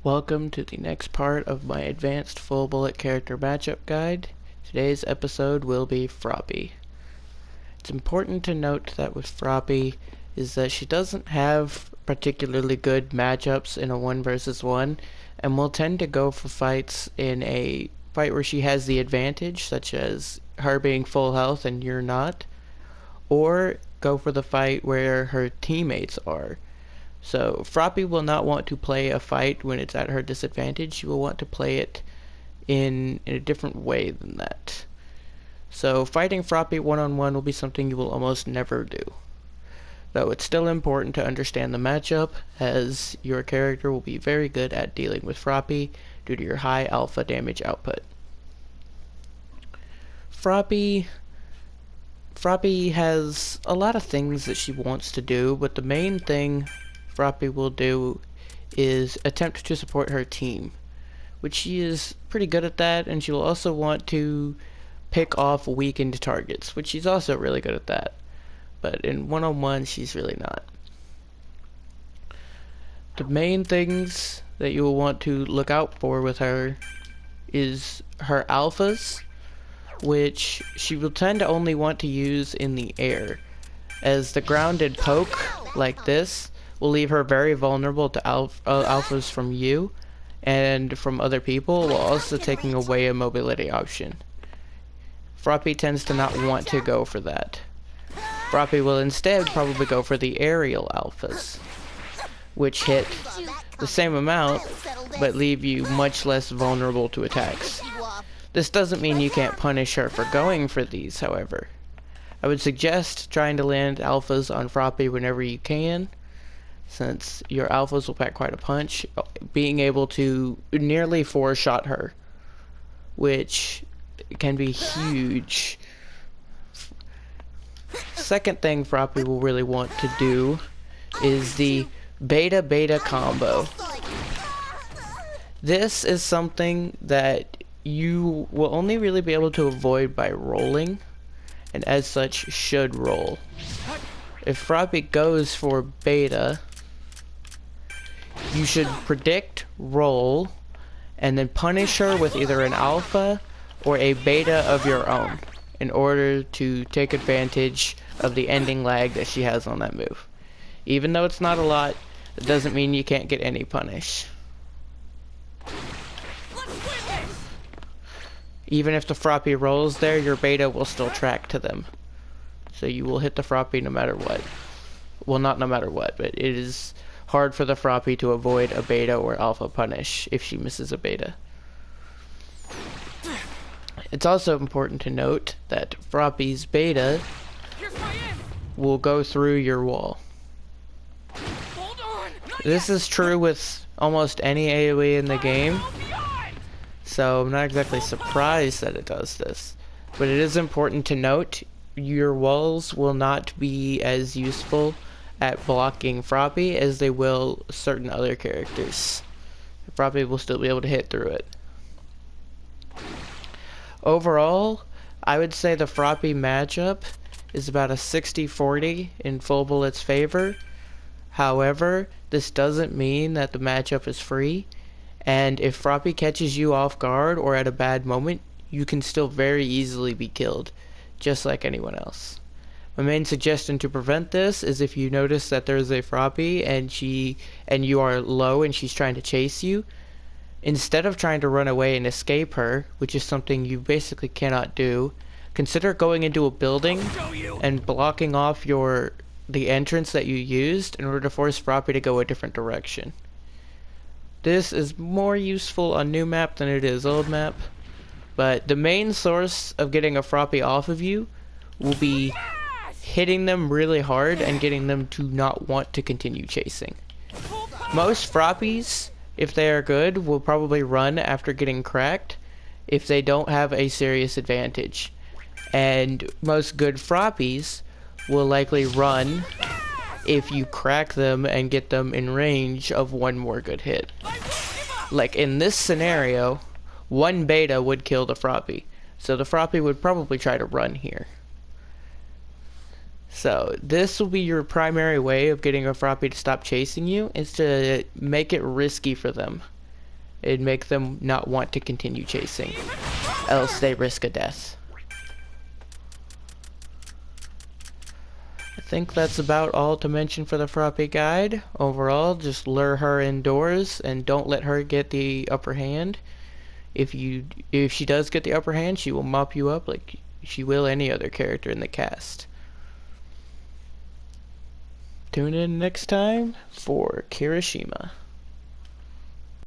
Welcome to the next part of my advanced full bullet character matchup guide. Today's episode will be Froppy. It's important to note that with Froppy is that she doesn't have particularly good matchups in a 1 versus 1 and will tend to go for fights in a fight where she has the advantage, such as her being full health and you're not, or go for the fight where her teammates are. So Froppy will not want to play a fight when it's at her disadvantage. She will want to play it in a different way than that. So fighting Froppy one-on-one will be something you will almost never do. Though it's still important to understand the matchup, as your character will be very good at dealing with Froppy due to your high alpha damage output. Froppy has a lot of things that she wants to do, but the main thing Froppy will do is attempt to support her team, which she is pretty good at that, and she will also want to pick off weakened targets, which she's also really good at that. But in one-on-one, she's really not. The main things that you will want to look out for with her is her alphas, which she will tend to only want to use in the air, as the grounded poke like this will leave her very vulnerable to alphas from you and from other people, while also taking away a mobility option. Froppy tends to not want to go for that. Froppy will instead probably go for the aerial alphas, which hit the same amount but leave you much less vulnerable to attacks. This doesn't mean you can't punish her for going for these, however. I would suggest trying to land alphas on Froppy whenever you can, since your alphas will pack quite a punch, being able to nearly 4-shot her, which can be huge. Second thing Froppy will really want to do is the beta-beta combo. This is something that you will only really be able to avoid by rolling, and as such should roll. If Froppy goes for beta, you should predict, roll, and then punish her with either an alpha or a beta of your own in order to take advantage of the ending lag that she has on that move. Even though it's not a lot, it doesn't mean you can't get any punish. Even if the Froppy rolls there, your beta will still track to them. So you will hit the Froppy no matter what. Well, not no matter what, but it is hard for the Froppy to avoid a beta or alpha punish if she misses a beta. It's also important to note that Froppy's beta will go through your wall. This is true with almost any AoE in the game, so I'm not exactly surprised that it does this. But it is important to note your walls will not be as useful at blocking Froppy as they will certain other characters. Froppy will still be able to hit through it. Overall, I would say the Froppy matchup is about a 60-40 in Full Bullet's favor. However, this doesn't mean that the matchup is free, and if Froppy catches you off guard or at a bad moment, you can still very easily be killed, just like anyone else. My main suggestion to prevent this is if you notice that there's a Froppy and you are low and she's trying to chase you, instead of trying to run away and escape her, which is something you basically cannot do, consider going into a building and blocking off the entrance that you used in order to force Froppy to go a different direction. This is more useful on new map than it is old map, but the main source of getting a Froppy off of you will be hitting them really hard and getting them to not want to continue chasing. Most Froppies, if they are good, will probably run after getting cracked if they don't have a serious advantage. And most good Froppies will likely run if you crack them and get them in range of one more good hit. Like in this scenario, one beta would kill the Froppy, so the Froppy would probably try to run here. So this will be your primary way of getting a Froppy to stop chasing you, is to make it risky for them. It'd make them not want to continue chasing, else they risk a death. I think that's about all to mention for the Froppy guide. Overall, just lure her indoors and don't let her get the upper hand. If she does get the upper hand, she will mop you up like she will any other character in the cast. Tune in next time for Kirishima.